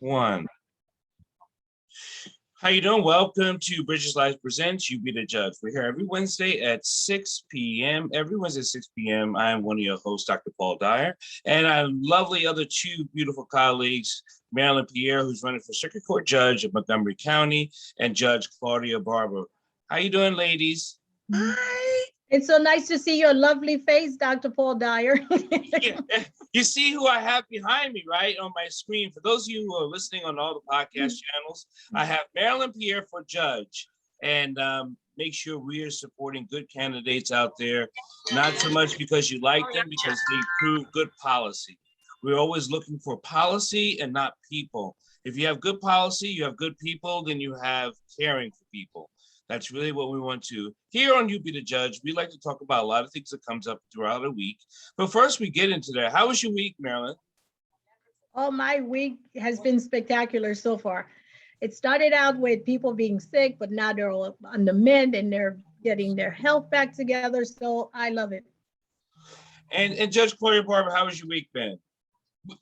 One. How you doing? Welcome to Bridges Live Presents You Be the Judge. We're here every Wednesday at 6 p.m. Every Wednesday at 6 p.m. I am one of your hosts, Dr. Paul Dyer, and I have lovely other two beautiful colleagues, Marylin Pierre, who's running for Circuit Court Judge of Montgomery County, and Judge Claudia Barber. How you doing, ladies? Hi. It's so nice to see your lovely face, Dr. Paul Dyer. Yeah. You see who I have behind me, right, on my screen. For those of you who are listening on all the podcast channels, I have Marylin Pierre for judge. And make sure we are supporting good candidates out there, not so much because you like them, because they prove good policy. We're always looking for policy and not people. If you have good policy, you have good people, then you have caring for people. That's really what we want to. Here on You Be the Judge, we like to talk about a lot of things that comes up throughout the week. But first we get into that. How was your week, Marylin? Oh, my week has been spectacular so far. It started out with people being sick, but now they're all on the mend and they're getting their health back together. So I love it. And Judge Claudia Barber, how has your week been?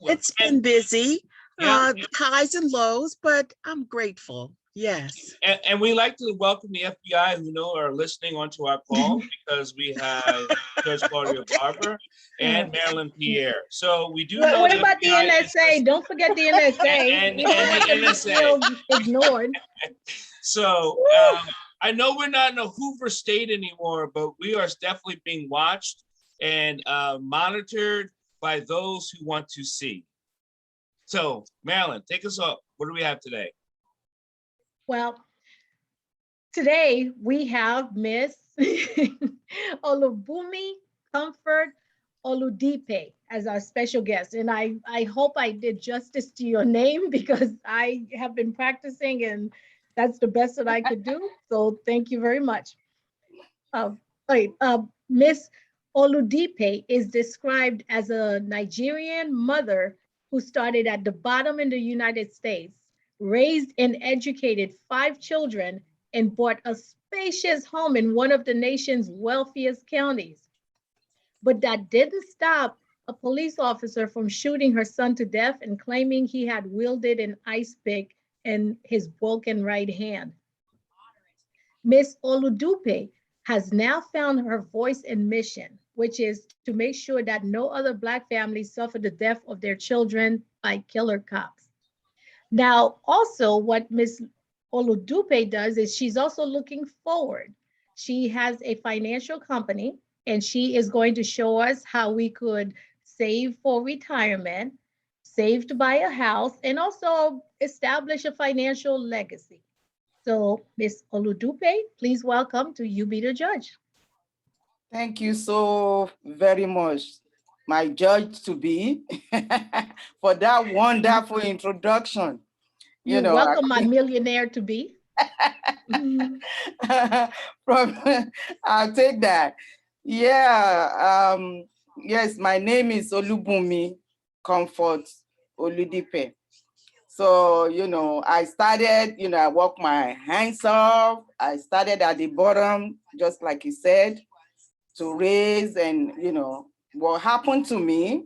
It's been busy, Yeah. highs and lows, but I'm grateful. Yes. And we like to welcome the FBI who know are listening onto our call because we have Judge Claudia Barber and Marylin Pierre. So we do know. What about the NSA? Don't forget the NSA. And the NSA. Ignored. So I know we're not in a Hoover state anymore, but we are definitely being watched and monitored by those who want to see. So Marylin, take us up. What do we have today? Well, today we have Miss Olubunmi Comfort Oludipe as our special guest. And I hope I did justice to your name because I have been practicing and that's the best that I could do. So thank you very much. Miss Oludipe is described as a Nigerian mother who started at the bottom in the United States, raised and educated 5 children, and bought a spacious home in one of the nation's wealthiest counties. But that didn't stop a police officer from shooting her son to death and claiming he had wielded an ice pick in his broken right hand. Miss Oludipe has now found her voice and mission, which is to make sure that no other Black families suffer the death of their children by killer cops. Now, also what Ms. Oludipe does is she's also looking forward. She has a financial company and she is going to show us how we could save for retirement, save to buy a house, and also establish a financial legacy. So Ms. Oludipe, please welcome to You Be the Judge. Thank you so very much, my judge to be, for that wonderful introduction. You're welcome, my millionaire to be. I'll take that. Yeah. Yes, my name is Olubunmi Comfort Oludipe. So, I started, I worked my hands off. I started at the bottom, just like you said, to raise and, what happened to me,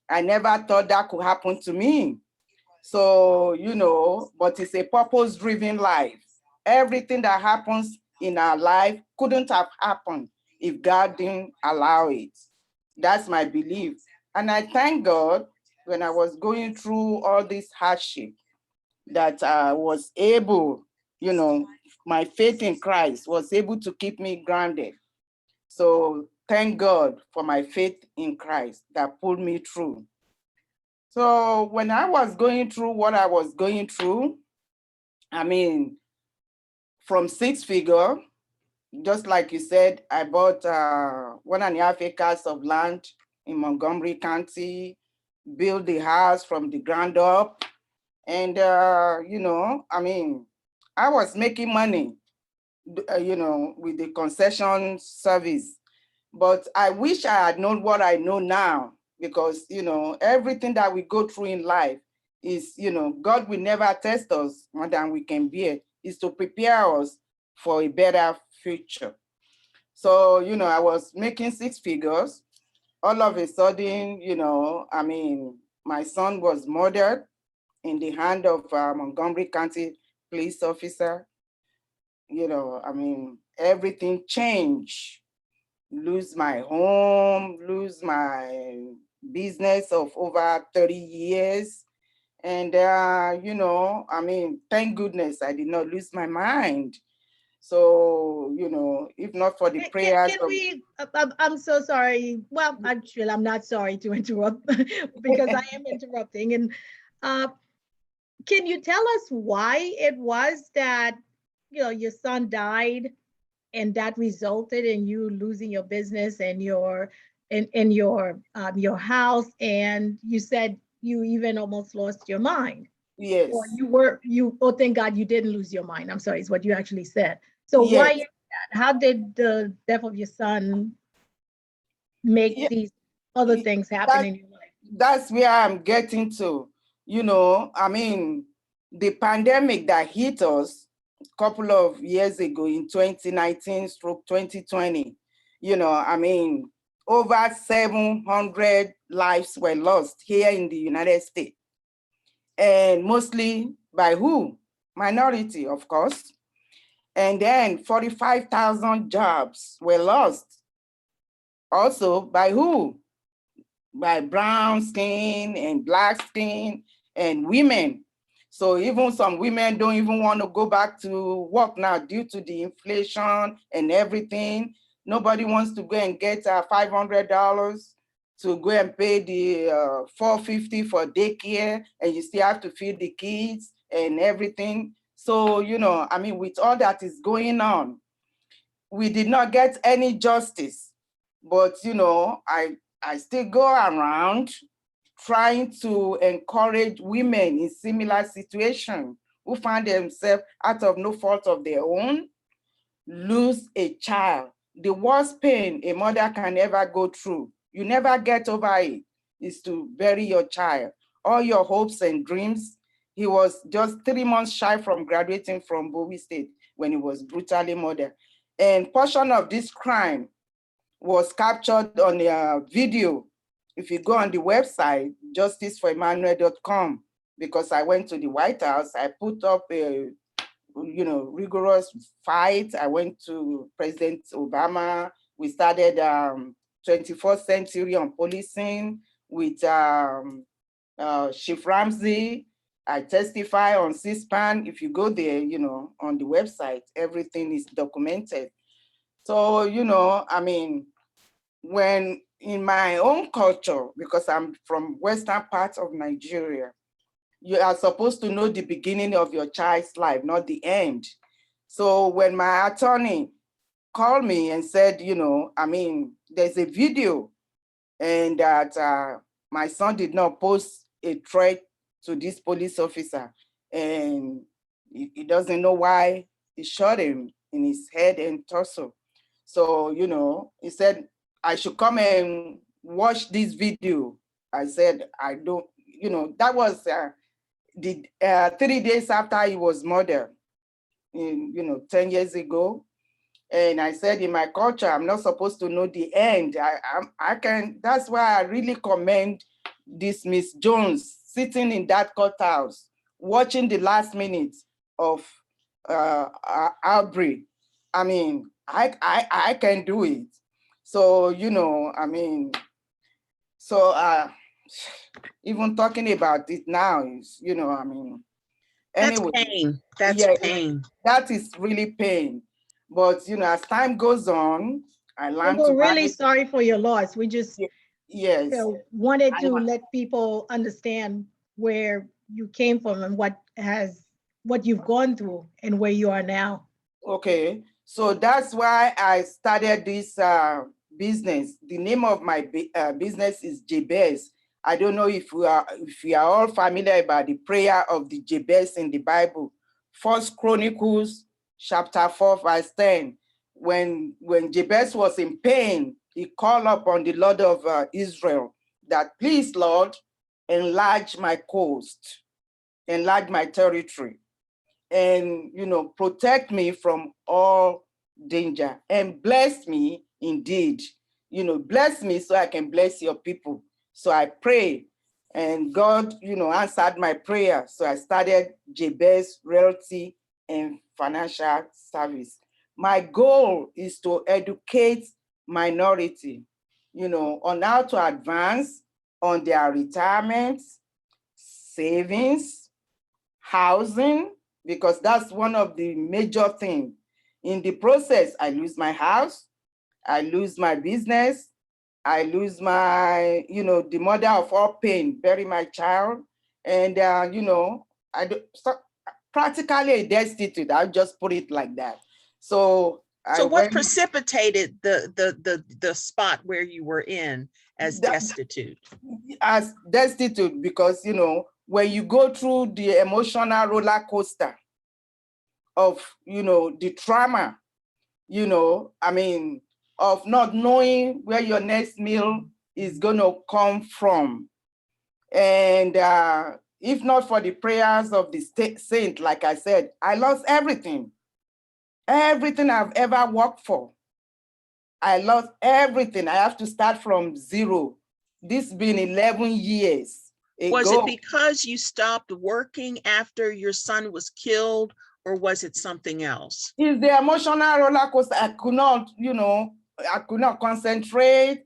I never thought that could happen to me. So, but it's a purpose-driven life. Everything that happens in our life couldn't have happened if God didn't allow it. That's my belief. And I thank God when I was going through all this hardship that I was able, my faith in Christ was able to keep me grounded. So thank God for my faith in Christ that pulled me through. So when I was going through what I was going through, from 6 figure, just like you said, I bought 1.5 acres of land in Montgomery County, built the house from the ground up. And, I was making money, with the concession service. But I wish I had known what I know now, because, everything that we go through in life is, God will never test us more than we can bear. Is to prepare us for a better future. So, I was making 6 figures. All of a sudden, my son was murdered in the hand of Montgomery County police officer. You know, I mean, everything changed. Lose my home, lose my business of over 30 years. And, you know, I mean, thank goodness I did not lose my mind. So, you know, if not for the prayers Can we, I'm so sorry. Well, actually, I'm not sorry to interrupt because I am interrupting. And can you tell us why it was that, you know, your son died and that resulted in you losing your business and your house, and you said you even almost lost your mind? Yes. Or oh, thank God you didn't lose your mind. I'm sorry, is what you actually said. So Yes. why is that? How did the death of your son make these other things happen in your life? That's where I'm getting to. You know, I mean, the pandemic that hit us a couple of years ago in 2019/2020, you know, I mean, over 700 lives were lost here in the United States. And mostly by who? Minority, of course. And then 45,000 jobs were lost. Also by who? By brown skin and black skin and women. So even some women don't even want to go back to work now due to the inflation and everything. Nobody wants to go and get $500 to go and pay the $450 for daycare, and you still have to feed the kids and everything. So, you know, I mean, with all that is going on, we did not get any justice. But, you know, I still go around trying to encourage women in similar situations who find themselves out of no fault of their own, lose a child. The worst pain a mother can ever go through, you never get over it, is to bury your child. All your hopes and dreams. He was just 3 months shy from graduating from Bowie State when he was brutally murdered. And portion of this crime was captured on a video. If you go on the website, justiceforemmanuel.com, because I went to the White House, I put up a, you know, rigorous fight. I went to President Obama. We started 21st Century on Policing with Chief Ramsey. I testify on C-SPAN. If you go there, you know, on the website, everything is documented. So, you know, I mean, when in my own culture, because I'm from western part of Nigeria, you are supposed to know the beginning of your child's life, not the end. So when my attorney called me and said, you know, I mean, there's a video and that my son did not post a threat to this police officer, and he doesn't know why he shot him in his head and torso. So, you know, he said, I should come and watch this video. I said, I don't, you know, that was 3 days after he was murdered, you know, 10 years ago. And I said, in my culture, I'm not supposed to know the end. I can, that's why I really commend this Miss Jones sitting in that courthouse, watching the last minutes of outbreak. I mean, I can do it. So, you know, I mean, so even talking about it now is, you know, I mean, anyway. That's pain. That's pain. That is really pain. But, you know, as time goes on, I learned We're really sorry for your loss. We just yes, you know, wanted to let people understand where you came from and what you've gone through and where you are now. Okay, so that's why I started this business. The name of my business is Jabez. I don't know if we are all familiar about the prayer of the Jabez in the Bible. 1 Chronicles chapter 4, verse 10. When Jabez was in pain, he called upon the Lord of Israel that, please, Lord, enlarge my coast, enlarge my territory, and, you know, protect me from all danger, and bless me indeed. You know, bless me so I can bless your people. So I pray, And God, answered my prayer. So I started Jabez Realty and Financial Service. My goal is to educate minority, on how to advance on their retirement, savings, housing, because that's one of the major things. In the process, I lose my house, I lose my business, I lose my, the mother of all pain, bury my child. And, practically a destitute. I'll just put it like that. So what precipitated the spot where you were in as destitute? As destitute, because, when you go through the emotional roller coaster of, the trauma, of not knowing where your next meal is going to come from. And if not for the prayers of the saint, like I said, I lost everything. Everything I've ever worked for. I lost everything. I have to start from zero. This has been 11 years ago. Was it because you stopped working after your son was killed, or was it something else? It's the emotional roller coaster. I could not, I could not concentrate.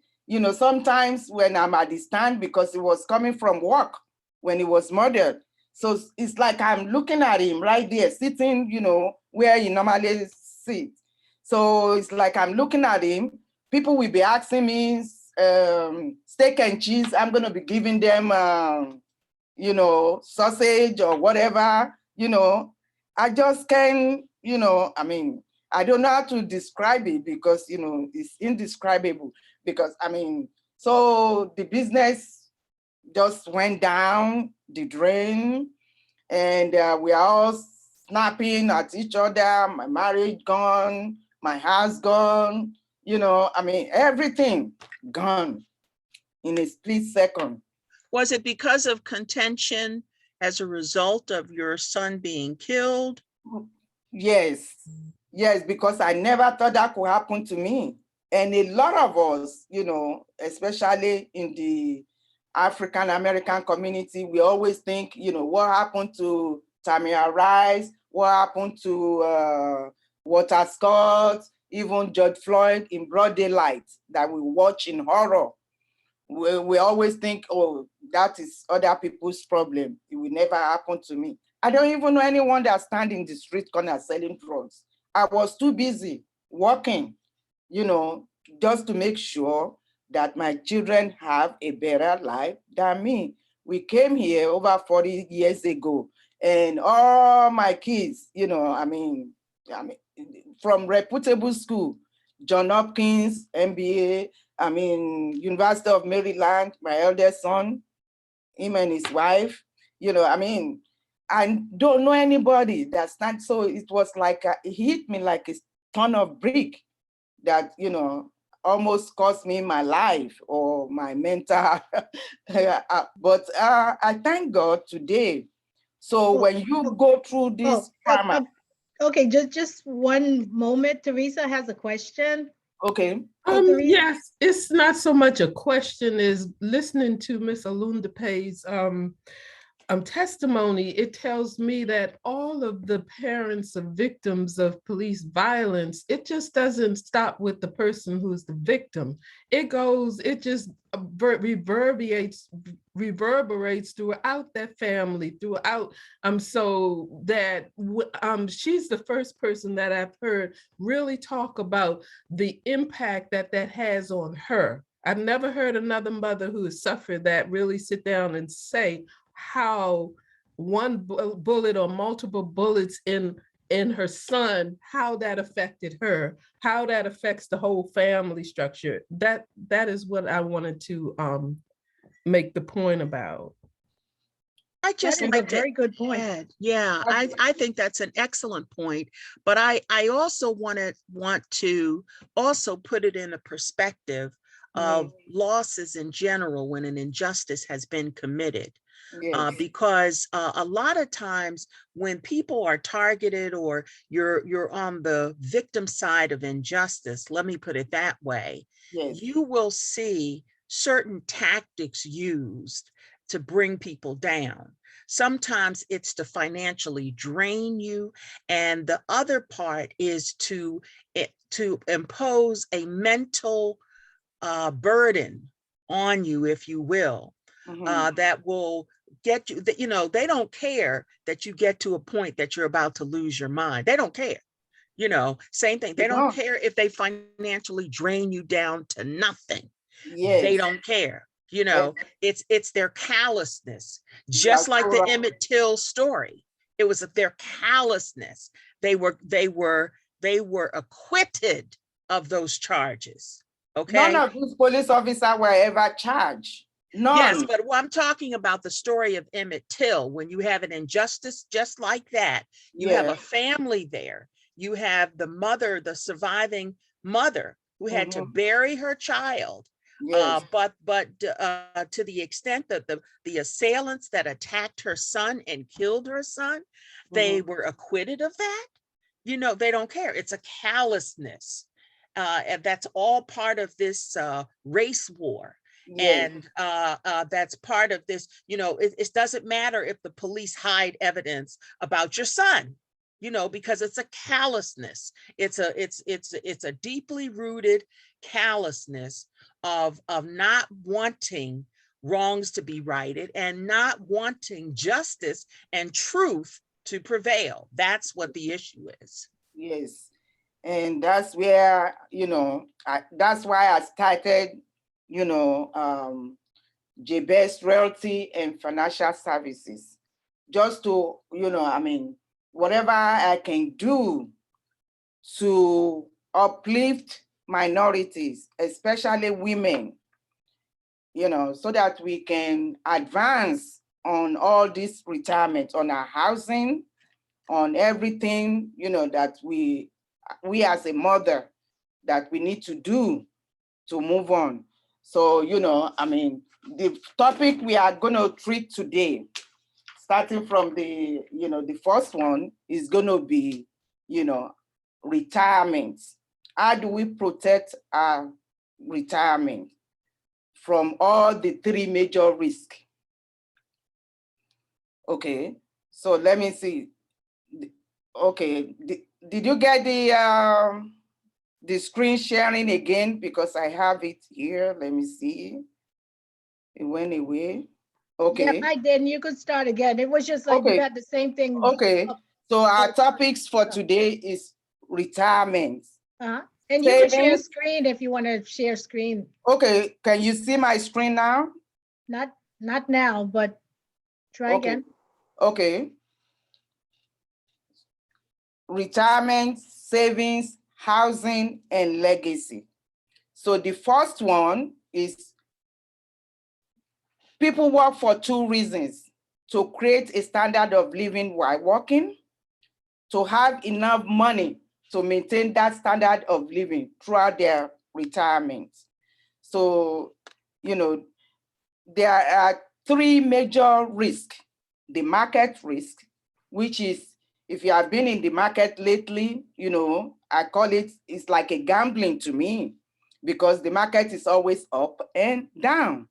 Sometimes when I'm at the stand, because it was coming from work when he was murdered. So it's like I'm looking at him right there, sitting, where he normally sits. So it's like I'm looking at him. People will be asking me, steak and cheese. I'm going to be giving them, sausage or whatever, I just can't, I don't know how to describe it because, it's indescribable because, so the business just went down the drain and we are all snapping at each other. My marriage gone, my house gone, everything gone in a split second. Was it because of contention as a result of your son being killed? Yes, because I never thought that could happen to me. And a lot of us, especially in the African American community, we always think, what happened to Tamir Rice, what happened to Walter Scott, even George Floyd in broad daylight that we watch in horror. We always think, oh, that is other people's problem. It will never happen to me. I don't even know anyone that stands in the street corner selling drugs. I was too busy working, just to make sure that my children have a better life than me. We came here over 40 years ago, and all my kids, from reputable school, John Hopkins, MBA, University of Maryland, my eldest son, him and his wife, I don't know anybody that stands. So it was like, it hit me like a ton of brick that, almost cost me my life or my mental. But I thank God today. So when you go through this trauma. Okay, just one moment. Teresa has a question. Okay. Yes, it's not so much a question as listening to Miss Olundepe's testimony. It tells me that all of the parents of victims of police violence, it just doesn't stop with the person who's the victim. It just reverberates throughout that family, throughout. So that she's the first person that I've heard really talk about the impact that has on her. I've never heard another mother who has suffered that really sit down and say how one bullet or multiple bullets in her son, how that affected her, how that affects the whole family structure. That is what I wanted to make the point about. I just like a very good point. Yeah, I think that's an excellent point. But I also want to also put it in a perspective of losses in general when an injustice has been committed. Yes. Because a lot of times when people are targeted or you're on the victim side of injustice, let me put it that way, yes, you will see certain tactics used to bring people down. Sometimes it's to financially drain you. And the other part is to impose a mental burden on you, if you will, that will get you, that, you know, they don't care that you get to a point that you're about to lose your mind. They don't care. You know, same thing. They don't care if they financially drain you down to nothing. Yes. They don't care. You know, it's their callousness, just like the Emmett Till story. It was their callousness. They were acquitted of those charges. Okay. None of these police officers were ever charged. None. Yes, but I'm talking about the story of Emmett Till. When you have an injustice just like that, you have a family there. You have the mother, the surviving mother, who had to bury her child. Yes. But to the extent that the assailants that attacked her son and killed her son, they were acquitted of that. You know, they don't care. It's a callousness. And that's all part of this race war. Yes. And that's part of this, you know, it doesn't matter if the police hide evidence about your son, you know, because it's a callousness. It's a deeply rooted callousness of not wanting wrongs to be righted and not wanting justice and truth to prevail. That's what the issue is. Yes. And that's where, you know, that's why I started, you know, J-Best Realty and Financial Services, just to, you know, I mean, whatever I can do to uplift minorities, especially women, you know, so that we can advance on all this retirement, on our housing, on everything, you know, that we as a mother, that we need to do to move on. So, you know, I mean, the topic we are going to treat today, starting from the, you know, the first one is going to be, you know, retirement. How do we protect our retirement from all the three major risks? Okay, so let me see. Okay, did you get the screen sharing again? Because I have it here. Let me see. It went away. Okay. Yeah, I did. And you could start again. It was just like you had the same thing. Okay. So our topics for today is retirement. And you can share screen if you want to share screen. Okay. Can you see my screen now? Not now, but try again. Okay. Retirement, savings, housing, and legacy. So the first one is people work for two reasons: to create a standard of living while working, to have enough money to maintain that standard of living throughout their retirement. So, you know, there are three major risks. The market risk, which is, if you have been in the market lately, you know, I call it's like a gambling to me, because the market is always up and down.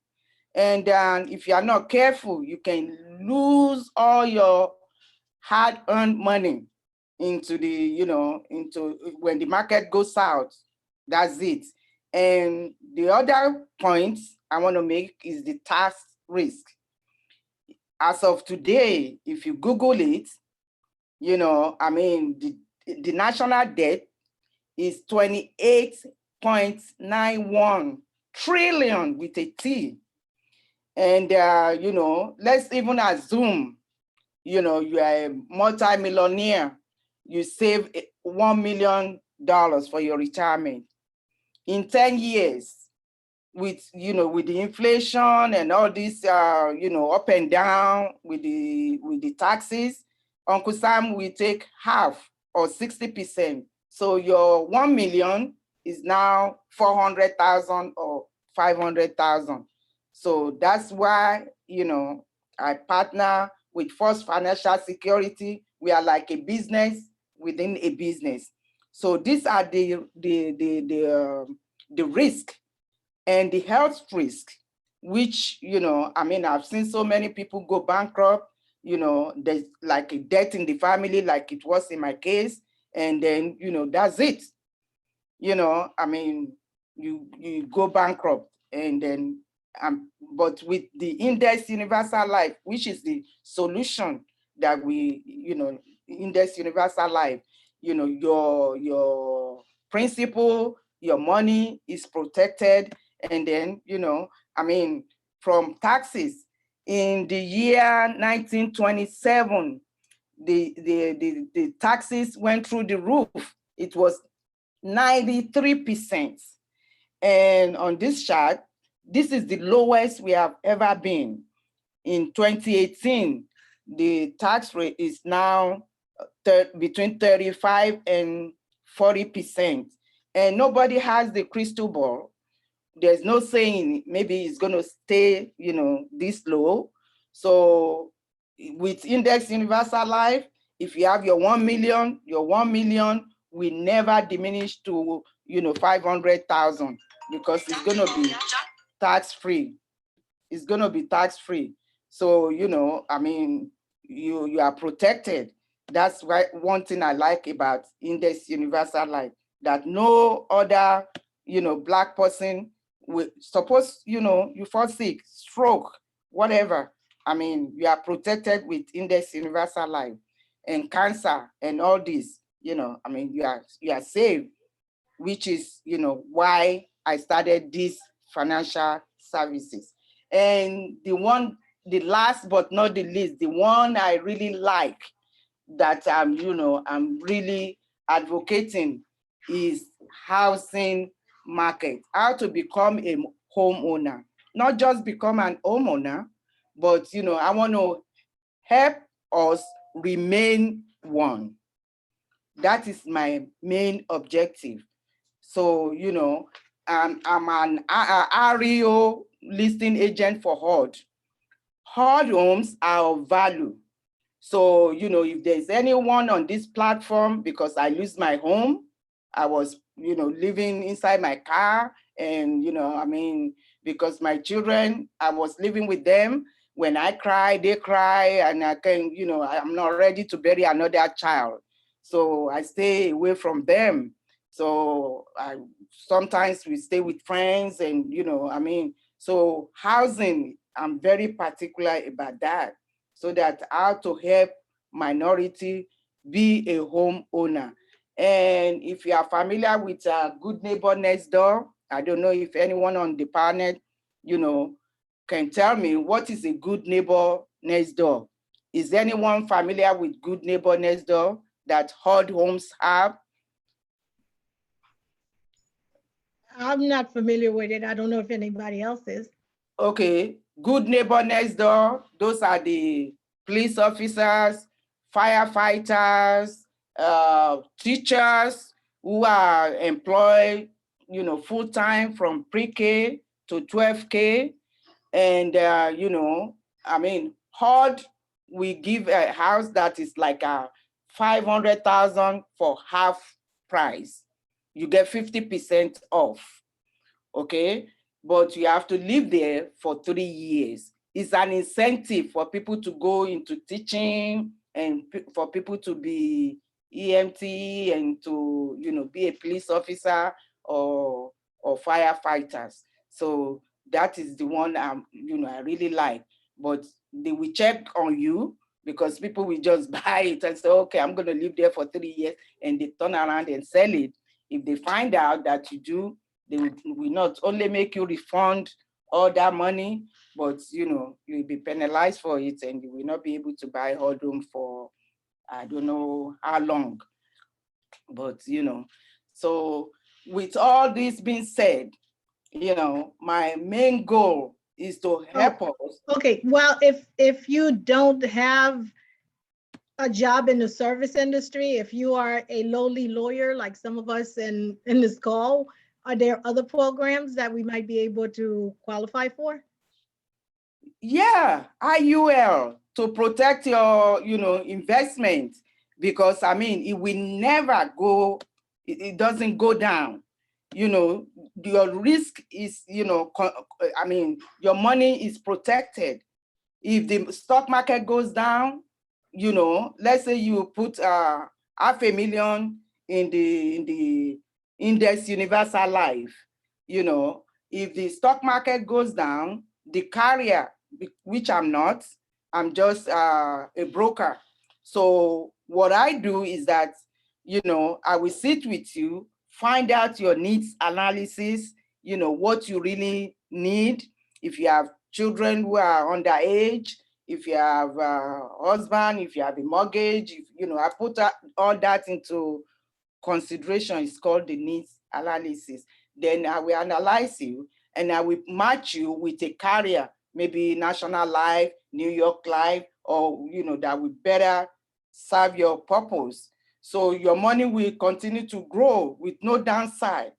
And if you are not careful, you can lose all your hard-earned money into the, you know, into when the market goes south. That's it. And the other point I want to make is the tax risk. As of today, if you Google it, you know, I mean, the national debt is 28.91 trillion with a T. And, you know, let's even assume, you know, you are a multi-millionaire, you save $1 million for your retirement. In 10 years, with, you know, with the inflation and all this, you know, up and down with the taxes, Uncle Sam will take half or 60%. So your 1 million is now 400,000 or 500,000. So that's why, you know, I partner with First Financial Security. We are like a business within a business. So these are the risk and the health risk. which, I mean, I've seen so many people go bankrupt, there's like a death in the family, like it was in my case. And then, that's it. I mean, you go bankrupt, and then, but with the Index Universal Life, which is the solution that we, Index Universal Life, your principal, your money is protected. And then, I mean, from taxes in the year 1927, the taxes went through the roof. It was 93%. And on this chart, this is the lowest we have ever been. In 2018, the tax rate is now between 35 and 40%. And nobody has the crystal ball. There's no saying maybe it's going to stay, this low. So with Index Universal Life, if you have your 1 million, your 1 million will never diminish to, 500,000, because it's going to be tax-free. It's going to be tax-free. So, I mean, you are protected. That's why one thing I like about Index Universal Life, that no other, Black person will, suppose, you fall sick, stroke, whatever. I mean, you are protected with Index Universal Life. And cancer and all this, I mean, you are saved, which is, why I started these financial services. And the last but not the least, the one I really like that I'm really advocating is housing market, how to become a homeowner, not just become an homeowner, but, I want to help us remain one. That is my main objective. So, I'm an REO listing agent for HUD. HUD homes are of value. So, if there's anyone on this platform, because I lose my home, I was, living inside my car, and, I mean, because my children, I was living with them. When I cry, they cry, and I can, I'm not ready to bury another child. So I stay away from them. So sometimes we stay with friends, and, I mean, so housing, I'm very particular about that, so that how to help minority be a homeowner. And if you are familiar with Good Neighbor Next Door, I don't know if anyone on the panel, can tell me what is a good neighbor next door. Is anyone familiar with Good Neighbor Next Door that HUD homes have? I'm not familiar with it. I don't know if anybody else is. Okay, Good Neighbor Next Door, those are the police officers, firefighters, teachers who are employed, full-time from pre-K to 12K. And, I mean, HUD, we give a house that is like a 500,000 for half price. You get 50% off, okay? But you have to live there for 3 years. It's an incentive for people to go into teaching, and for people to be EMT, and to, be a police officer or firefighters. So that is the one I really like. But they will check on you, because people will just buy it and say, okay, I'm going to live there for 3 years, and they turn around and sell it. If they find out that you do, they will not only make you refund all that money, but you'll be penalized for it, and you will not be able to buy a home for I don't know how long. But so with all this being said, my main goal is to help us. Okay, well, if you don't have a job in the service industry, if you are a lowly lawyer like some of us in this call, are there other programs that we might be able to qualify for? Yeah, IUL, to protect your investment, because I mean, it will never go, it doesn't go down. your risk is, your money is protected. If the stock market goes down, let's say you put $500,000 in the index universal life, if the stock market goes down, the carrier, which I'm not, I'm just a broker. So what I do is that, I will sit with you, find out your needs analysis, what you really need. If you have children who are underage, if you have a husband, if you have a mortgage, I put all that into consideration. It's called the needs analysis. Then I will analyze you and I will match you with a carrier, maybe National Life, New York Life, or that will better serve your purpose. So your money will continue to grow with no downside.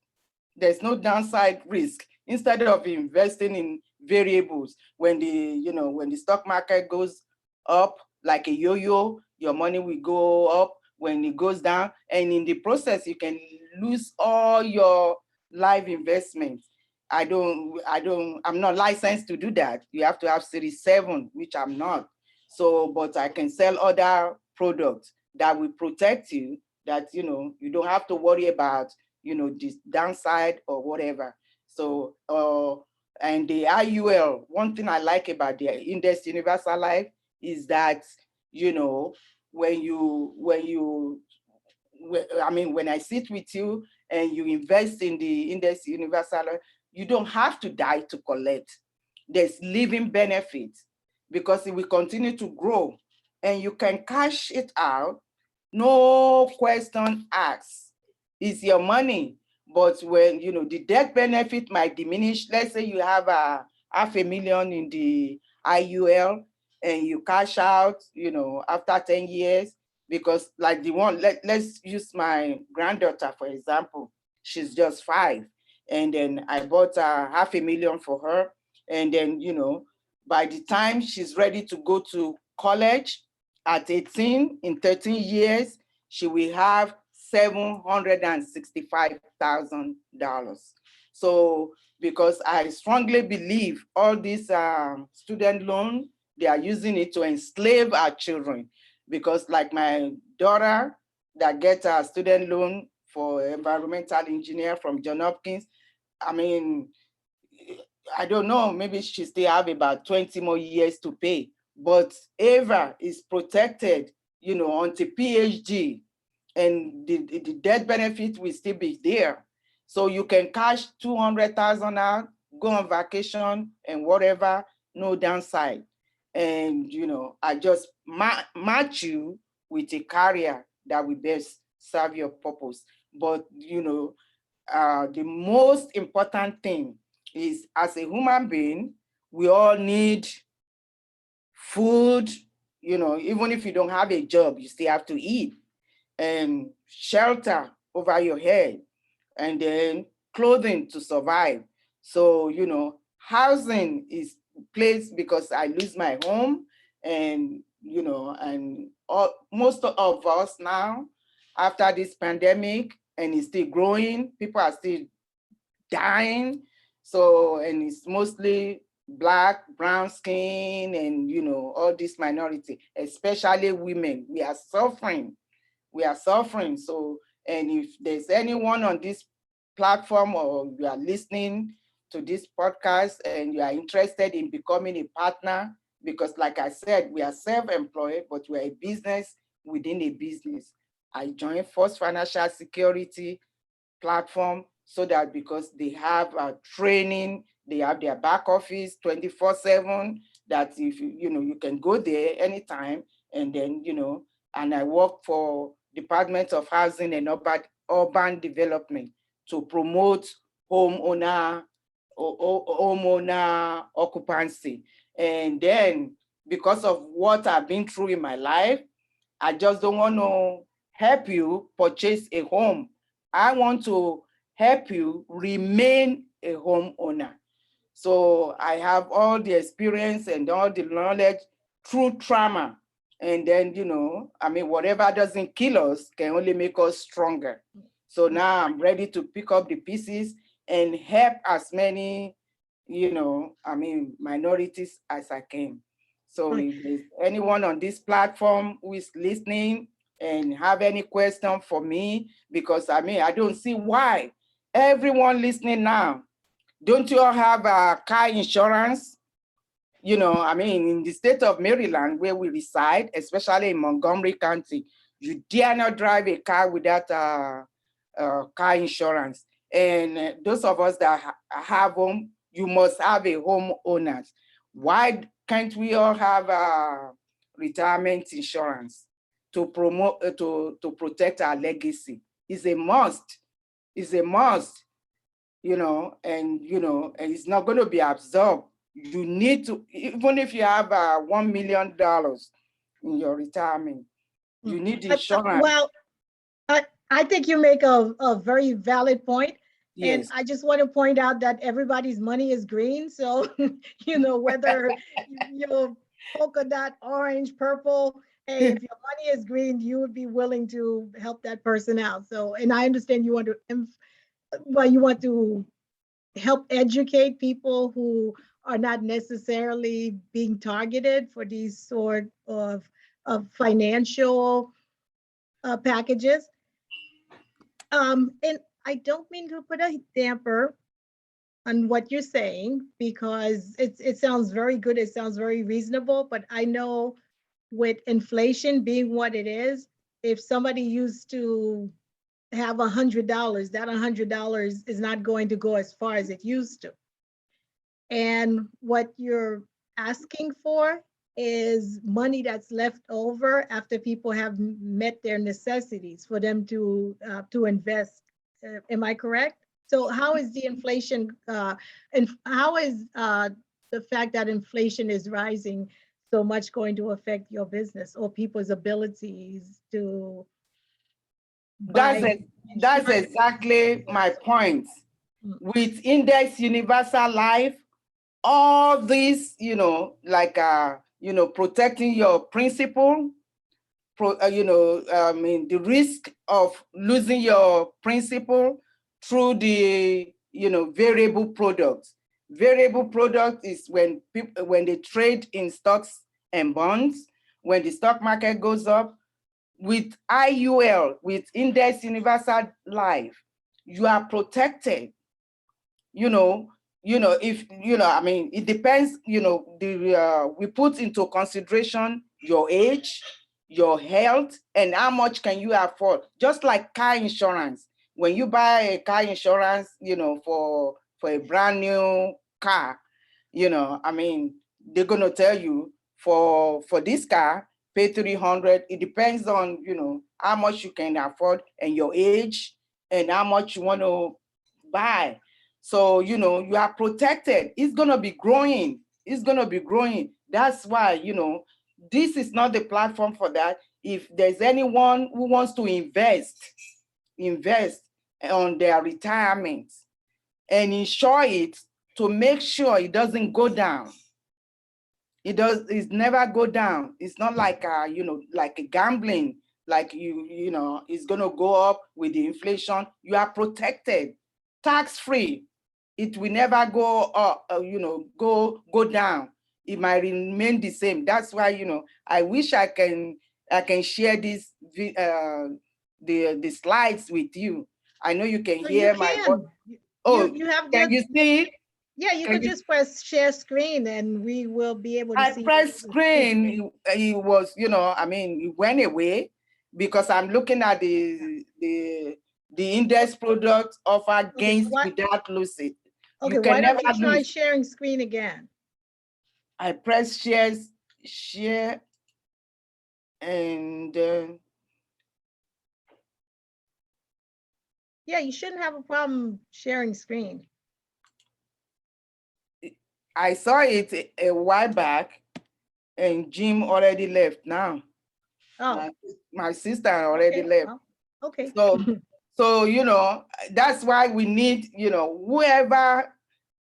There's no downside risk. Instead of investing in variables, when the stock market goes up like a yo-yo, your money will go up. When it goes down, and in the process, you can lose all your life investments. I'm not licensed to do that. You have to have Series 7, which I'm not. So, but I can sell other products that will protect you, that, you don't have to worry about, this downside or whatever. So, and the IUL, one thing I like about the Index Universal Life is that, when I sit with you and you invest in the Index Universal, you don't have to die to collect. There's living benefits because it will continue to grow and you can cash it out, no question asked. It's your money. But when, the death benefit might diminish, let's say you have $500,000 in the IUL, and you cash out, after 10 years, because like the one, let's use my granddaughter, for example, she's just 5. And then I bought $500,000 for her. And then, by the time she's ready to go to college at 18, in 13 years, she will have $765,000. So, because I strongly believe all these student loans, they are using it to enslave our children. Because like my daughter that gets a student loan for environmental engineer from Johns Hopkins, I don't know, maybe she still have about 20 more years to pay. But Ava is protected, until PhD, and the death benefit will still be there. So you can cash 200,000 out, go on vacation and whatever, no downside. And, I just match you with a carrier that will best serve your purpose. But, the most important thing is, as a human being, we all need food, even if you don't have a job, you still have to eat, and shelter over your head, and then clothing to survive. So, housing is place because I lose my home, and, most of us now, after this pandemic, and it's still growing, people are still dying. So, and it's mostly Black, brown skin, and, all this minority, especially women. We are suffering. So, and if there's anyone on this platform or you are listening to this podcast and you are interested in becoming a partner, because like I said, we are self-employed, but we're a business within a business. I joined First Financial Security platform so that because they have training, they have their back office 24/7, that if you can go there anytime, and then, and I work for Department of Housing and Urban Development to promote homeowner occupancy. And then because of what I've been through in my life, I just don't want to help you purchase a home. I want to help you remain a homeowner. So I have all the experience and all the knowledge through trauma. And then, whatever doesn't kill us can only make us stronger. So now I'm ready to pick up the pieces and help as many, minorities as I can. So if there's anyone on this platform who is listening and have any question for me, because I don't see why everyone listening now, don't you all have a car insurance? In the state of Maryland, where we reside, especially in Montgomery County, you dare not drive a car without car insurance. And those of us that have home, you must have a homeowner. Why can't we all have retirement insurance to promote, to protect our legacy? It's a must. It's a must, and it's not going to be absorbed. You need to, even if you have $1 million in your retirement, you need insurance. Well, I think you make a very valid point. Yes. And I just want to point out that everybody's money is green. So, whether you're polka dot, orange, purple, hey, if your money is green, you would be willing to help that person out. So, and I understand you want to help educate people who are not necessarily being targeted for these sort of financial packages. And I don't mean to put a damper on what you're saying, because it sounds very good. It sounds very reasonable, but I know with inflation being what it is, if somebody used to have $100, that $100 is not going to go as far as it used to. And what you're asking for is money that's left over after people have met their necessities for them to invest. Am I correct? So how is the inflation, and how is the fact that inflation is rising so much going to affect your business or people's abilities to buy? That's exactly my point. With Index Universal Life, all this, protecting your principal, the risk of losing your principal through the, variable products. Variable product is when people, when they trade in stocks and bonds, when the stock market goes up. With IUL, with Index Universal Life, you are protected. It depends, we put into consideration your age, your health, and how much can you afford. Just like car insurance. When you buy a car insurance, for a brand new car, they're gonna tell you for this car, pay $300. It depends on, how much you can afford and your age and how much you want to buy. So, you are protected. It's going to be growing. It's going to be growing. That's why, this is not the platform for that. If there's anyone who wants to invest on their retirement and insure it to make sure it doesn't go down. It's never go down. It's not like, like a gambling, like it's going to go up with the inflation. You are protected, tax-free. It will never go up, go down. It might remain the same. That's why, I wish I can share this, the slides with you. I know you can hear my voice. Oh, you have can you see it? Yeah, you could just press share screen and we will be able to see. I pressed screen. It was, it went away because I'm looking at the index product offer gains without losing. Okay, why don't you try sharing screen again? I press share, and yeah, you shouldn't have a problem sharing screen. I saw it a while back, and Jim already left now. Oh, my sister already left. Well, okay. So, that's why we need, whoever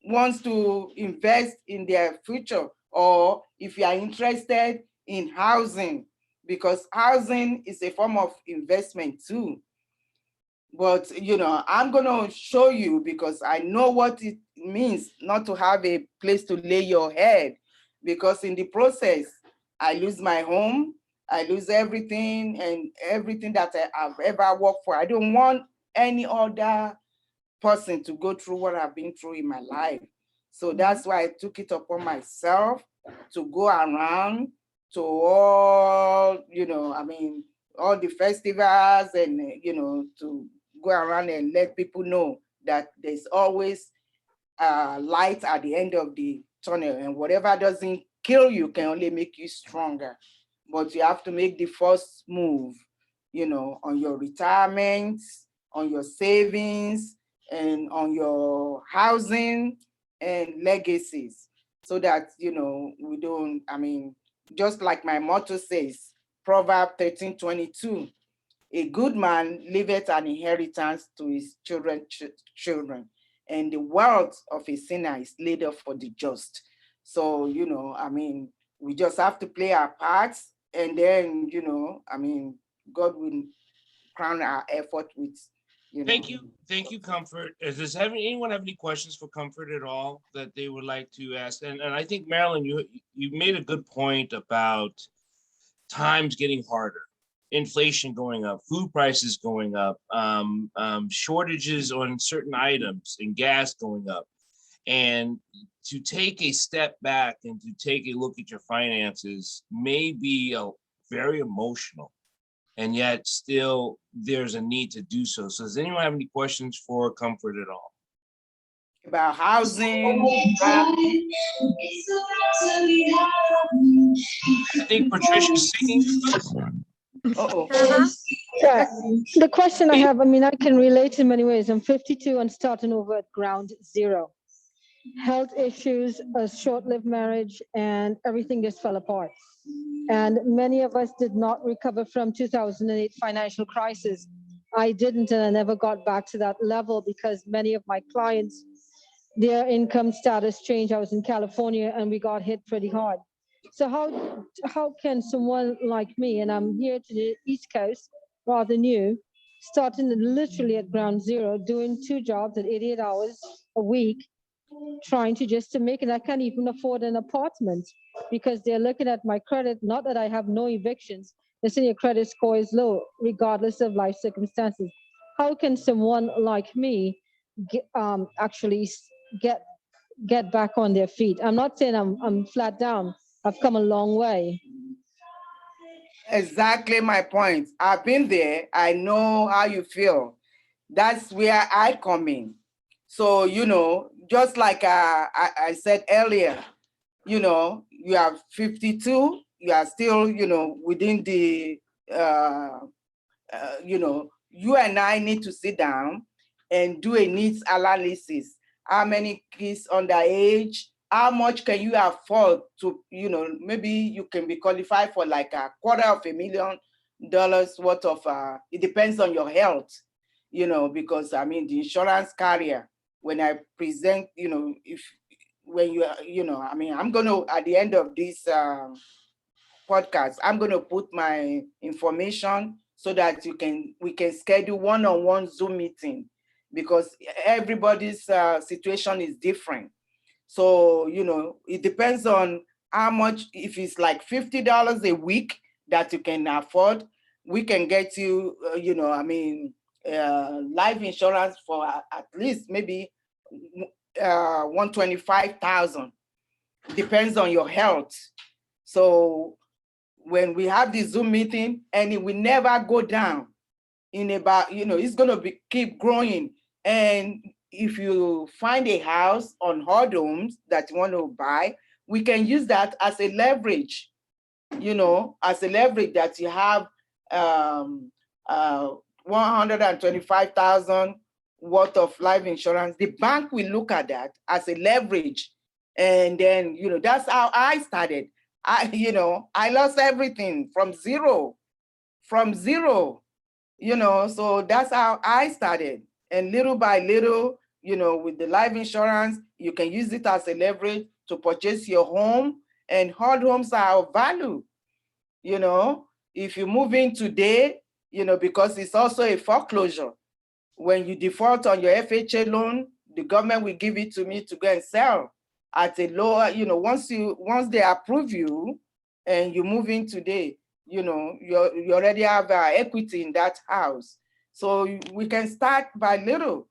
wants to invest in their future, or if you are interested in housing, because housing is a form of investment too. But, I'm going to show you because I know what it means not to have a place to lay your head, because in the process, I lose my home, I lose everything and everything that I've ever worked for. I don't want any other person to go through what I've been through in my life. So that's why I took it upon myself to go around to all, all the festivals and, to go around and let people know that there's always light at the end of the tunnel, and whatever doesn't kill you can only make you stronger. But you have to make the first move, on your retirement, on your savings, and on your housing and legacies, so that, we don't, just like my motto says, Proverb 13:22, a good man leaveth an inheritance to his children, and the wealth of a sinner is laid up for the just. So, we just have to play our parts, and then, God will crown our effort with, Thank you, Comfort. Does anyone have any questions for Comfort at all that they would like to ask? And I think, Marylin, you made a good point about times getting harder, inflation going up, food prices going up, shortages on certain items, and gas going up. And to take a step back and to take a look at your finances may be very emotional, and yet still there's a need to do so. So does anyone have any questions for Comfort at all? About housing? I think Patricia's singing to us. Yeah. The question I have, I can relate in many ways. I'm 52 and starting over at ground zero. Health issues, a short-lived marriage, and everything just fell apart. And many of us did not recover from 2008 financial crisis. I didn't, and I never got back to that level because many of my clients, their income status changed. I was in California and we got hit pretty hard. So how can someone like me, and I'm here to the East Coast, rather new, starting literally at ground zero, doing 2 jobs at 88 hours a week, trying to make it. I can't even afford an apartment because they're looking at my credit. Not that I have no evictions. They're saying your credit score is low, regardless of life circumstances. How can someone like me actually get back on their feet? I'm not saying I'm flat down. I've come a long way. Exactly my point. I've been there. I know how you feel. That's where I come in. So, just like I said earlier, you are 52, you are still, within the, you and I need to sit down and do a needs analysis. How many kids underage? How much can you afford to, maybe you can be qualified for like $250,000 worth of, it depends on your health, because the insurance carrier, when I present, when you, I'm going to, at the end of this podcast, I'm going to put my information so that we can schedule one-on-one Zoom meeting, because everybody's situation is different. So, it depends on how much. If it's like $50 a week that you can afford, we can get you, life insurance for at least maybe $125,000. Depends on your health. So when we have this Zoom meeting, and it will never go down in about, it's going to keep growing. And if you find a house on hard homes that you want to buy, we can use that as a leverage, as a leverage that you have $125,000 worth of life insurance. The bank will look at that as a leverage. And then, that's how I started. I lost everything from zero, so that's how I started. And little by little, with the life insurance, you can use it as a leverage to purchase your home. And hard homes are of value. If you move in today, because it's also a foreclosure. when you default on your FHA loan, the government will give it to me to go and sell at a lower, you know, once they approve you and you move in today, you know, you already have equity in that house. So we can start by little,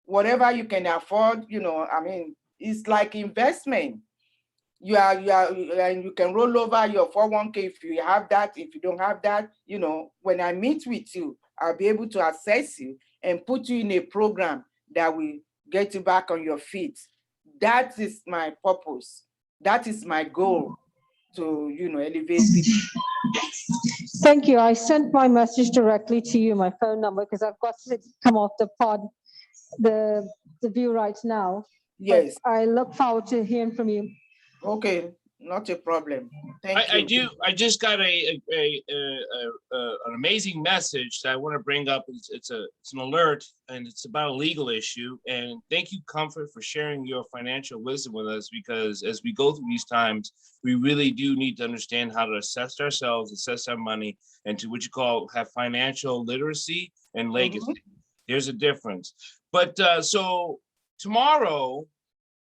whatever you can afford, you know, I mean, it's like investment. And you can roll over your 401k if you have that. If you don't have that, you know, when I meet with you, I'll be able to assess you and put you in a program that will get you back on your feet. That is my purpose. That is my goal, to, you know, elevate people. Thank you. I sent my message directly to you, my phone number, because I've got to come off the pod, the view right now. Yes. But I look forward to hearing from you. Okay, not a problem. Thank you. I just got an amazing message that I want to bring up. It's an alert, and it's about a legal issue. And thank you, Comfort, for sharing your financial wisdom with us, because as we go through these times, we really do need to understand how to assess ourselves, assess our money, and to what you call have financial literacy and legacy. There's a difference. But so tomorrow,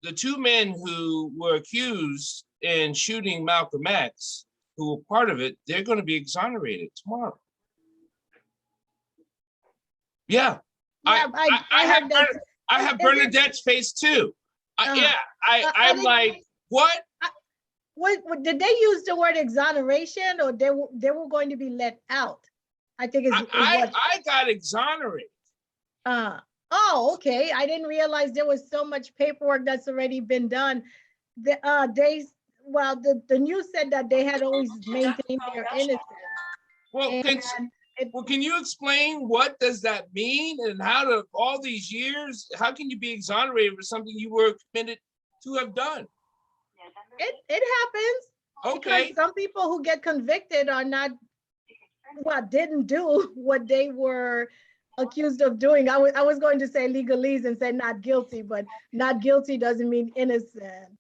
the two men who were accused in shooting Malcolm X, who were part of it, they're going to be exonerated tomorrow. Yeah, Yeah, I have Bernadette's face too. I'm like, what? What did they use the word exoneration, or they were going to be let out? I think I got exonerated. Oh, okay. I didn't realize there was so much paperwork that's already been done. The news said that they had always maintained their innocence. Well, can you explain what does that mean, and how to all these years, how can you be exonerated for something you were committed to have done? It happens. Okay. Because some people who get convicted are not, didn't do what they were accused of doing. I was going to say legalese and say not guilty, but not guilty doesn't mean innocent.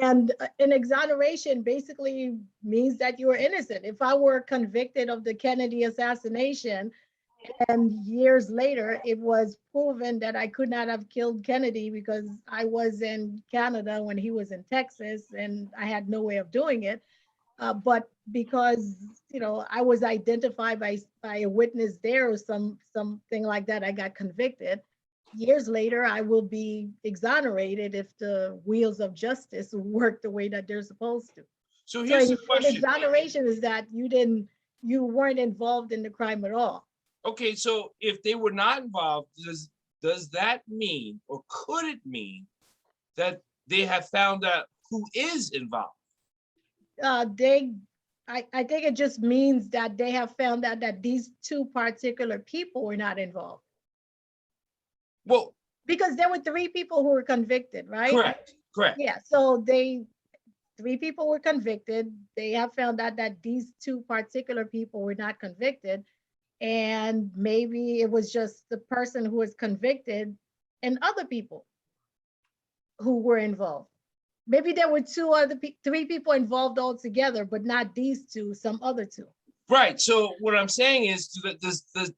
And an exoneration basically means that you are innocent. If I were convicted of the Kennedy assassination, and years later it was proven that I could not have killed Kennedy because I was in Canada when he was in Texas and I had no way of doing it, but because, you know, I was identified by a witness there or something like that, I got convicted. Years later, I will be exonerated if the wheels of justice work the way that they're supposed to. So here's the question. Exoneration is that you weren't involved in the crime at all. Okay, so if they were not involved, does that mean, or could it mean, that they have found out who is involved? I think it just means that they have found out that these two particular people were not involved. Well, because there were 3 people who were convicted, right? Correct. Yeah, so 3 people were convicted. They have found out that these 2 particular people were not convicted. And maybe it was just the person who was convicted and other people who were involved. Maybe there were 3 people involved altogether, but not these 2, some other 2. Right. So what I'm saying is,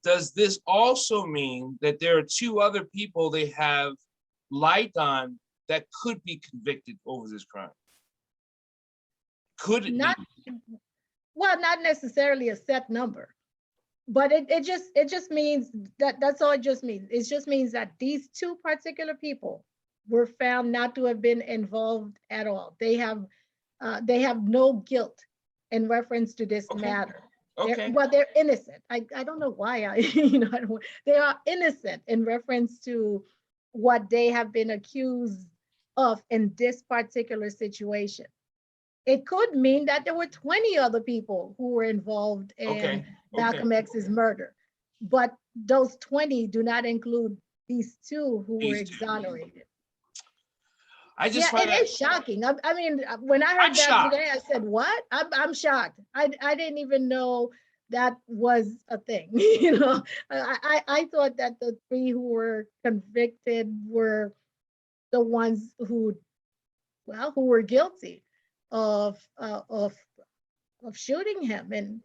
does this also mean that there are 2 other people they have light on that could be convicted over this crime? Could it not be? Well, not necessarily a set number, but it just means that's all it just means. It just means that these 2 particular people were found not to have been involved at all. They have no guilt in reference to this matter. Okay. They're innocent. I don't know why they are innocent in reference to what they have been accused of in this particular situation. It could mean that there were 20 other people who were involved in Malcolm X's murder, but those 20 do not include these 2 who were exonerated. It is shocking. I mean, when I heard that today, I said, "What?" I'm shocked. I didn't even know that was a thing. I thought that the 3 who were convicted were the ones who were guilty of shooting him. And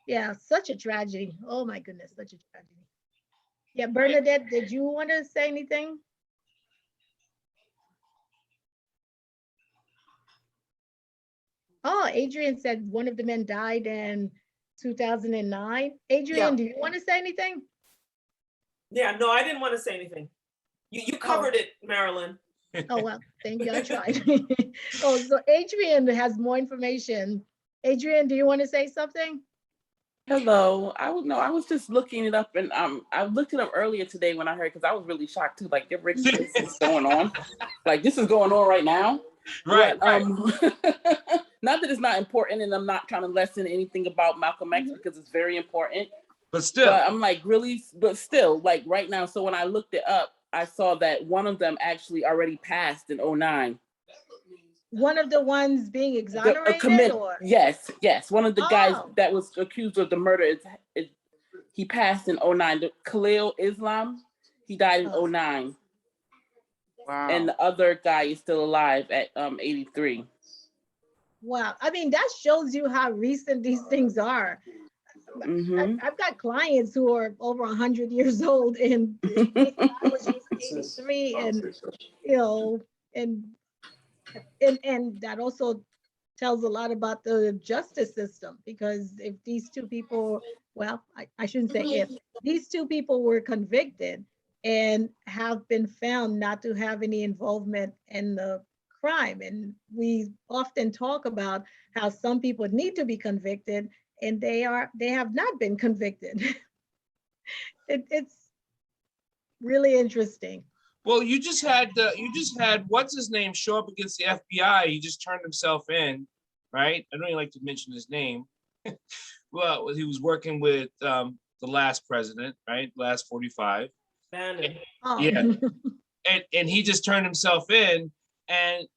yeah, such a tragedy. Oh my goodness, such a tragedy. Yeah, Bernadette, did you want to say anything? Oh, Adrian said one of the men died in 2009. Adrian, do you want to say anything? Yeah, no, I didn't want to say anything. You covered it, Marylin. Oh, well, thank you. I tried. Oh, so Adrian has more information. Adrian, do you want to say something? Hello. I was just looking it up, and I looked it up earlier today when I heard, because I was really shocked too. Like, this is going on. Like, this is going on right now. Right. But, not that it's not important, and I'm not trying to lessen anything about Malcolm X, because it's very important. But still, But I'm like, really? But still, like right now. So when I looked it up, I saw that one of them actually already passed in 2009. One of the ones being exonerated, or? Yes. One of the guys Oh. that was accused of the murder he passed in 2009. Khalil Islam, he died in 2009. Wow. And the other guy is still alive at 83. Wow. I mean, that shows you how recent these things are. Mhm. I've got clients who are over 100 years old, and I was just 83, and you know, and that also tells a lot about the justice system, because if these two people, well, I shouldn't say if, these two people were convicted and have been found not to have any involvement in the crime. And we often talk about how some people need to be convicted and they have not been convicted. It's really interesting. well, you just had what's his name show up against the FBI. He just turned himself in, right? I don't even like to mention his name. Well, he was working with the last president, right? Last 45. Bannon. Oh. Yeah. And he just turned himself in. And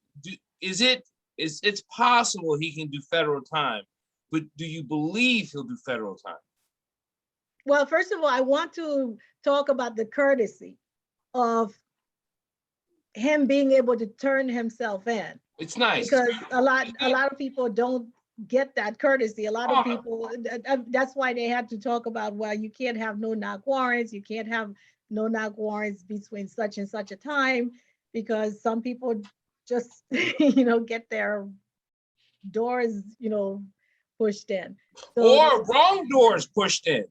it's possible he can do federal time, but do you believe he'll do federal time? Well, first of all, I want to talk about the courtesy of him being able to turn himself in. It's nice. Because a lot of people don't get that courtesy. A lot of people, that's why they had to talk about, well, you can't have no knock warrants. You can't have no knock warrants between such and such a time, because some people just, get their doors, pushed in. So Or wrong doors pushed in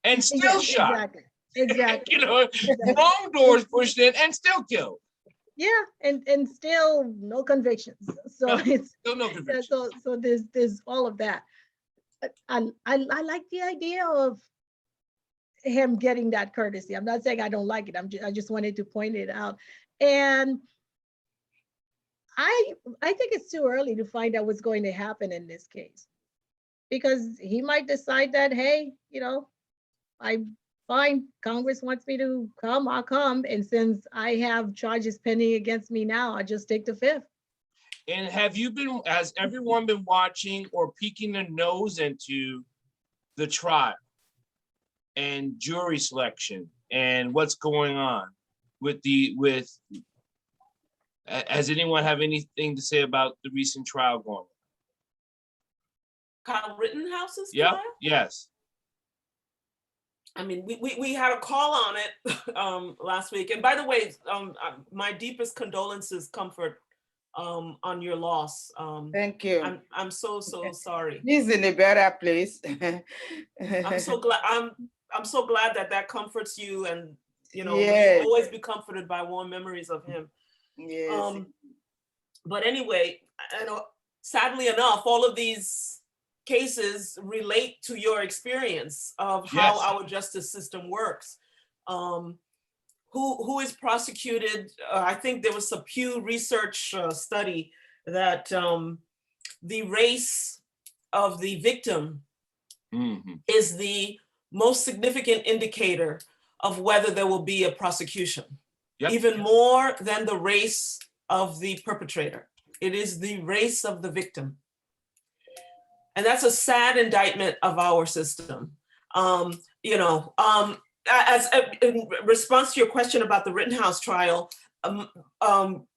and still shot. Exactly. Wrong doors pushed in and still killed. Yeah, and still no convictions. So No, it's still no convictions. so there's all of that. But I like the idea of him getting that courtesy. I'm not saying I don't like it. I just wanted to point it out. And I think it's too early to find out what's going to happen in this case, because he might decide that, hey, I'm fine. Congress wants me to come, I'll come. And since I have charges pending against me now, I just take the fifth. And has everyone been watching or peeking their nose into the trial and jury selection and what's going on has anyone have anything to say about the recent trial going on? Kyle Rittenhouse's Yep. trial? Yes. I mean, we had a call on it last week. And by the way, my deepest condolences, Comfort, on your loss. Thank you. I'm so sorry. He's in a better place. I'm so glad. I'm so glad that comforts you, and Yes. you'll always be comforted by warm memories of him. Yes. But anyway, sadly enough, all of these cases relate to your experience of how Yes. our justice system works. Who is prosecuted? I think there was a Pew Research study that the race of the victim is the most significant indicator of whether there will be a prosecution. Yep. Even more than the race of the perpetrator. It is the race of the victim. And that's a sad indictment of our system. As in response to your question about the Rittenhouse trial, Marylin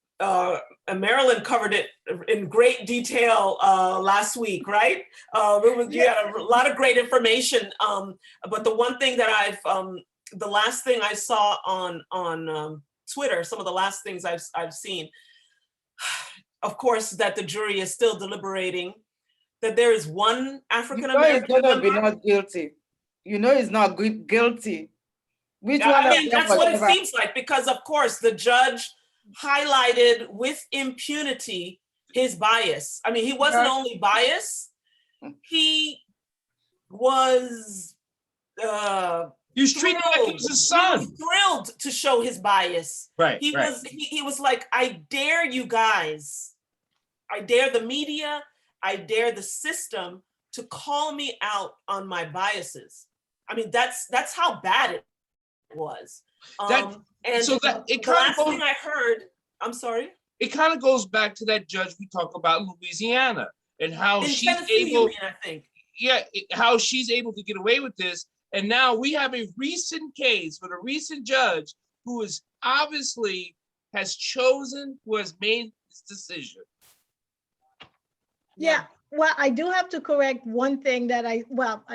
covered it in great detail last week, right? You had a lot of great information. But the one thing that I've the last thing I saw on Twitter, some of the last things I've seen, of course, that the jury is still deliberating, that there is one African American He's gonna be member. not guilty. You know he's not guilty. Which Yeah, one I of mean, them that's what it whatever? seems like, because of course the judge highlighted with impunity his bias. I mean, he wasn't Yeah. only biased, he was He was treated like he was his son. He was thrilled to show his bias. Right. He right. was he was like, I dare you guys, I dare the media, I dare the system to call me out on my biases. I mean, that's how bad it was. And so that it the kind last of thing I heard, I'm sorry. It kind of goes back to that judge we talk about in Louisiana and how In she's Tennessee, you able, mean, I think. yeah, how she's able to get away with this. And now we have a recent case with a recent judge who is obviously has chosen, who has made this decision. Yeah, well, I do have to correct one thing that I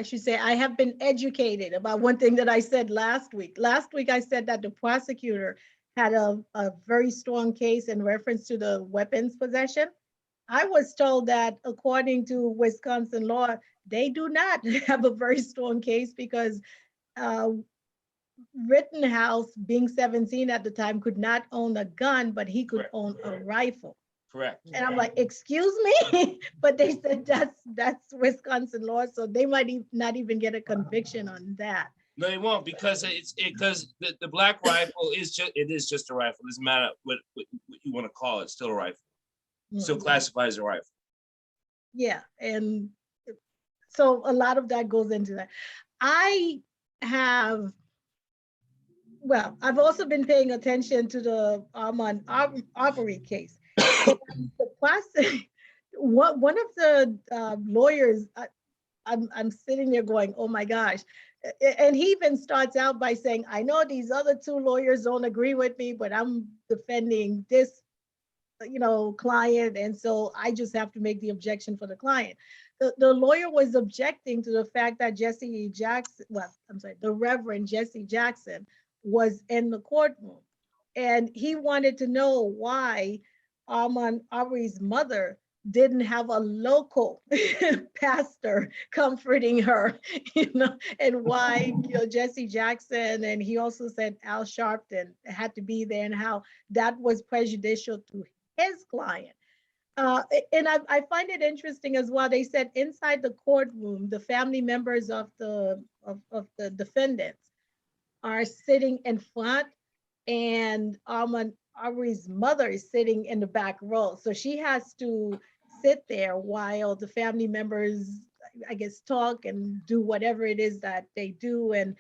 should say, I have been educated about one thing that I said last week. Last week, I said that the prosecutor had a very strong case in reference to the weapons possession. I was told that according to Wisconsin law, they do not have a very strong case because Rittenhouse, being 17 at the time, could not own a gun, but he could own a rifle. Correct. And I'm like, excuse me? But they said that's Wisconsin law, so they might not even get a conviction on that. No, they won't, because because the black rifle is just a rifle. It doesn't matter what you want to call it, still a rifle. Still classified as a rifle. Yeah, and so a lot of that goes into that. I've also been paying attention to the Armand Arbery case. One of the lawyers, I'm sitting there going, oh my gosh. And he even starts out by saying, I know these other two lawyers don't agree with me, but I'm defending this, client. And so I just have to make the objection for the client. The lawyer was objecting to the fact that the Reverend Jesse Jackson was in the courtroom. And he wanted to know why Armand Arbery's mother didn't have a local pastor comforting her, and why Jesse Jackson, and he also said Al Sharpton had to be there, and how that was prejudicial to his client. And I find it interesting as well. They said inside the courtroom, the family members of the defendants are sitting in front, and Armand Arbery's mother is sitting in the back row. So she has to sit there while the family members, I guess, talk and do whatever it is that they do, and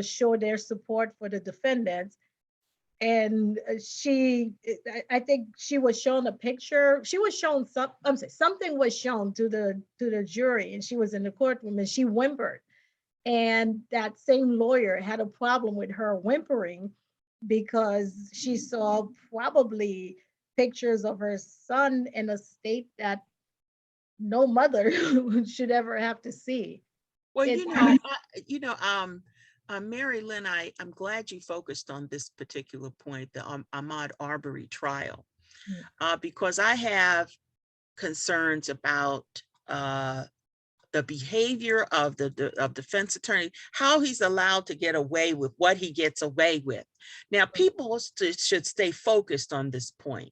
show their support for the defendants. And I think she was shown a picture. She was shown something was shown to the jury, and she was in the courtroom and she whimpered. And that same lawyer had a problem with her whimpering because she saw probably pictures of her son in a state that no mother should ever have to see. Well, Marylin, I'm glad you focused on this particular point, the Ahmaud Arbery trial, because I have concerns about the behavior of the defense attorney, how he's allowed to get away with what he gets away with. Now, people should stay focused on this point.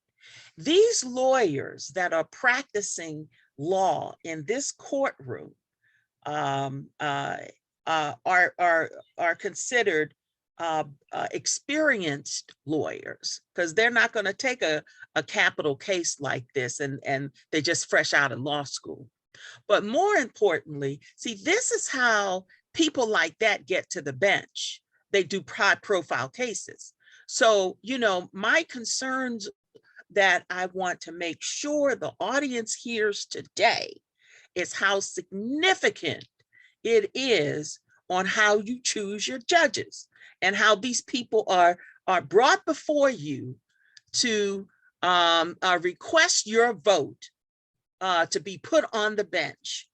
These lawyers that are practicing law in this courtroom are considered experienced lawyers, because they're not going to take a capital case like this and they're just fresh out of law school. But more importantly, see, this is how people like that get to the bench. They do high profile cases. So, my concerns that I want to make sure the audience hears today is how significant it is on how you choose your judges, and how these people are brought before you to request your vote to be put on the bench,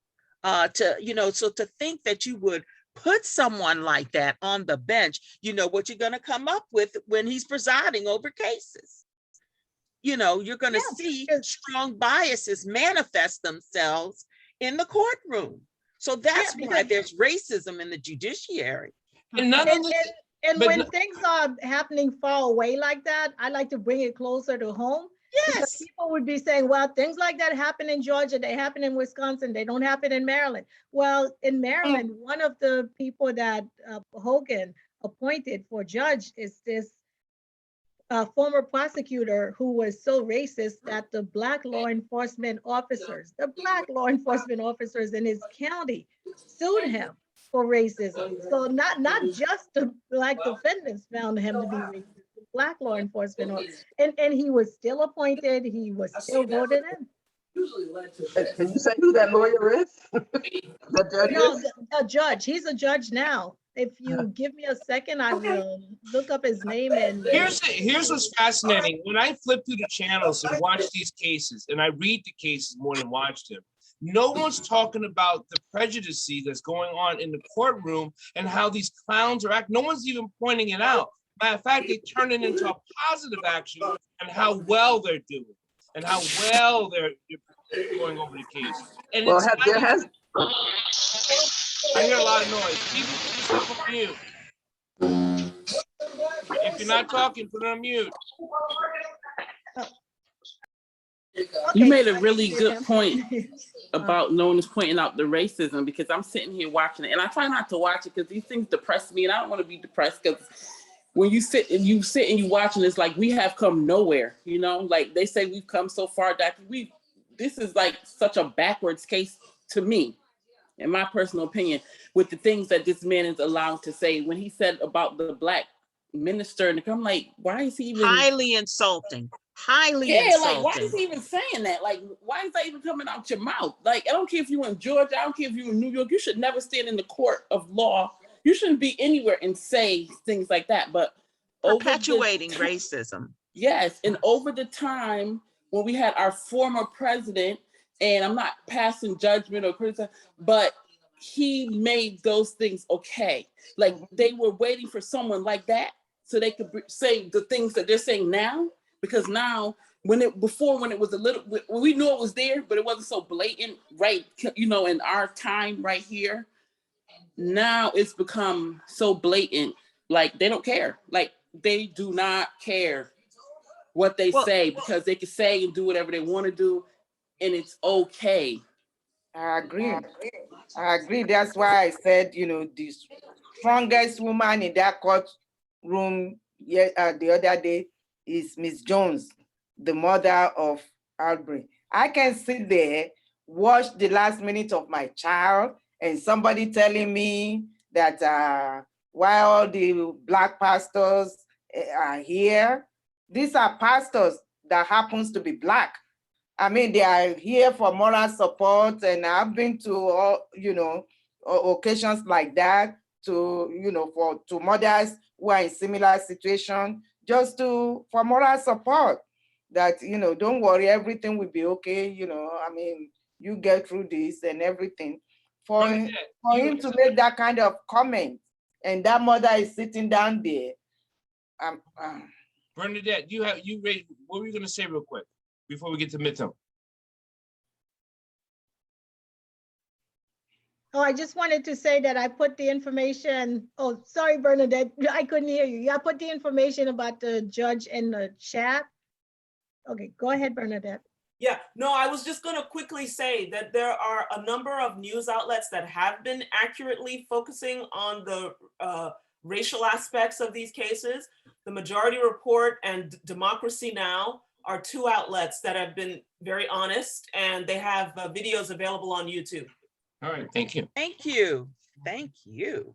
so to think that you would put someone like that on the bench, you know what you're going to come up with when he's presiding over cases. You know, you're going to see strong biases manifest themselves in the courtroom. So that's why there's racism in the judiciary. And when things are happening far away like that, I like to bring it closer to home. Because people would be saying, well, things like that happen in Georgia, they happen in Wisconsin, they don't happen in Maryland. Well, in Maryland, one of the people that Hogan appointed for judge is this former prosecutor who was so racist that the black law enforcement officers in his county sued him for racism. So not just the black defendants found him to be racist. Black law enforcement, and he was still appointed. He was still voted in. Can you say who that lawyer is? The judge? No, a judge. He's a judge now. If you give me a second, I will look up his name. And here's what's fascinating. When I flip through the channels and watch these cases, and I read the cases more than watch them, no one's talking about the prejudice that's going on in the courtroom and how these clowns are acting. No one's even pointing it out. Matter of fact, they turn it into a positive action and how well they're doing and how well they're going over the case. And well, I hear a lot of noise. People just put on mute. If you're not talking, put it on mute. You made a really good point about no one is pointing out the racism, because I'm sitting here watching it and I try not to watch it because these things depress me and I don't want to be depressed, because when you sit and you watch, and it's like we have come nowhere, you know, like they say we've come so far that this is like such a backwards case to me, in my personal opinion, with the things that this man is allowed to say. When he said about the black minister, and I'm like, why is he even highly insulting? Insulting. Like, why is he even saying that? Like, why is that even coming out your mouth? Like, I don't care if you're in Georgia, I don't care if you're in New York, you should never stand in the court of law. You shouldn't be anywhere and say things like that. But perpetuating racism. Yes, and over the time when we had our former president, and I'm not passing judgment or criticism, but he made those things okay. Like they were waiting for someone like that so they could say the things that they're saying now. Because now, when it was a little, we knew it was there, but it wasn't so blatant, right? You know, in our time right here, now it's become so blatant. Like they don't care. Like they do not care what they say, because they can say and do whatever they want to do, and it's okay. I agree. That's why I said, you know, the strongest woman in that courtroom the other day is Miss Jones, the mother of Albrecht. I can sit there, watch the last minute of my child, and somebody telling me that while all the black pastors are here, these are pastors that happens to be black. I mean, they are here for moral support, and I've been to, you know, occasions like that to, you know, to mothers who are in similar situation, just for moral support that, you know, don't worry, everything will be okay. You know, I mean, you get through this and everything. For him to make that kind of comment, and that mother is sitting down there. Bernadette, what were you going to say real quick before we get to midterm? Oh, I just wanted to say that I put the information. Oh, sorry, Bernadette, I couldn't hear you. Yeah, I put the information about the judge in the chat. Okay, go ahead, Bernadette. Yeah, no, I was just going to quickly say that there are a number of news outlets that have been accurately focusing on the racial aspects of these cases. The Majority Report and Democracy Now! Are two outlets that have been very honest, and they have videos available on YouTube. All right, thank you. Thank you. Thank you.